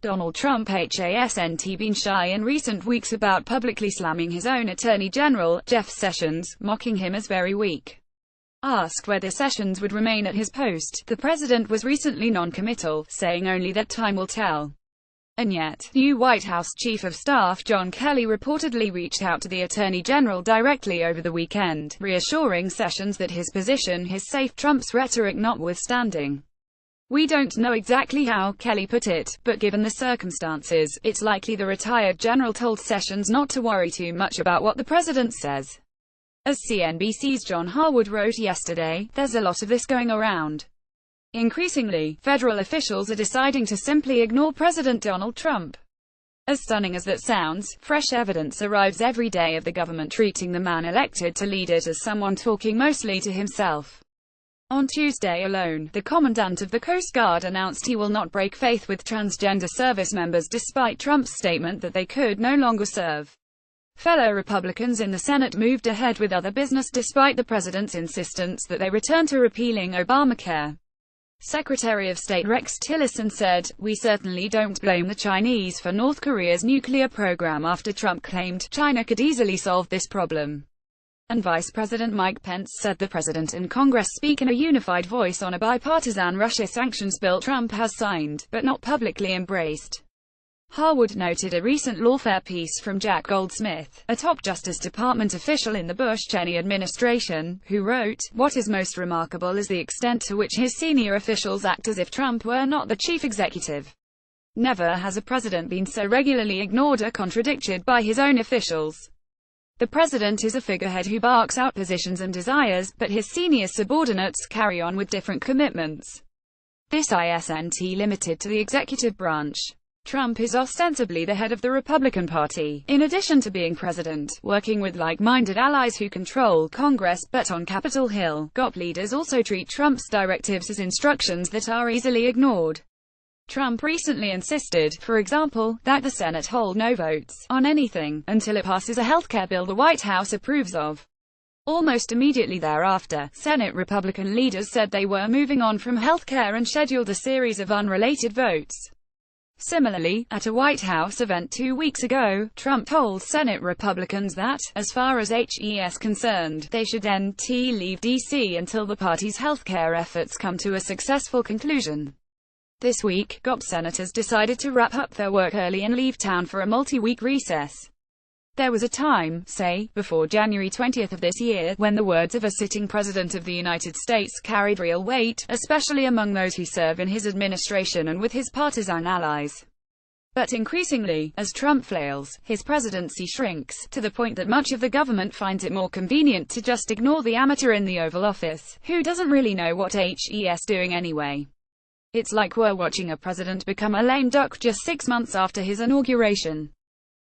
Donald Trump hasn't been shy in recent weeks about publicly slamming his own Attorney General, Jeff Sessions, mocking him as very weak. Asked whether Sessions would remain at his post, the president was recently non-committal, saying only that time will tell. And yet, new White House Chief of Staff John Kelly reportedly reached out to the Attorney General directly over the weekend, reassuring Sessions that his position is safe, Trump's rhetoric notwithstanding. "We don't know exactly how," Kelly put it, "but given the circumstances, it's likely the retired general told Sessions not to worry too much about what the president says." As CNBC's John Harwood wrote yesterday, there's a lot of this going around. Increasingly, federal officials are deciding to simply ignore President Donald Trump. As stunning as that sounds, fresh evidence arrives every day of the government treating the man elected to lead it as someone talking mostly to himself. On Tuesday alone, the Commandant of the Coast Guard announced he will not break faith with transgender service members despite Trump's statement that they could no longer serve. Fellow Republicans in the Senate moved ahead with other business despite the president's insistence that they return to repealing Obamacare. Secretary of State Rex Tillerson said, "We certainly don't blame the Chinese for North Korea's nuclear program after Trump claimed China could easily solve this problem." And Vice President Mike Pence said the president and Congress speak in a unified voice on a bipartisan Russia sanctions bill Trump has signed, but not publicly embraced. Harwood noted a recent lawfare piece from Jack Goldsmith, a top Justice Department official in the Bush-Cheney administration, who wrote, "What is most remarkable is the extent to which his senior officials act as if Trump were not the chief executive. Never has a president been so regularly ignored or contradicted by his own officials. The president is a figurehead who barks out positions and desires, but his senior subordinates carry on with different commitments. This isn't limited to the executive branch. Trump is ostensibly the head of the Republican Party, in addition to being president, working with like-minded allies who control Congress, but on Capitol Hill, GOP leaders also treat Trump's directives as instructions that are easily ignored. Trump recently insisted, for example, that the Senate hold no votes on anything until it passes a healthcare bill the White House approves of. Almost immediately thereafter, Senate Republican leaders said they were moving on from healthcare and scheduled a series of unrelated votes. Similarly, at a White House event 2 weeks ago, Trump told Senate Republicans that, as far as HES concerned, they should leave D.C. until the party's healthcare efforts come to a successful conclusion. This week, GOP senators decided to wrap up their work early and leave town for a multi-week recess. There was a time, say, before January 20th of this year, when the words of a sitting president of the United States carried real weight, especially among those who serve in his administration and with his partisan allies. But increasingly, as Trump flails, his presidency shrinks, to the point that much of the government finds it more convenient to just ignore the amateur in the Oval Office, who doesn't really know what HE's doing anyway. It's like we're watching a president become a lame duck just 6 months after his inauguration.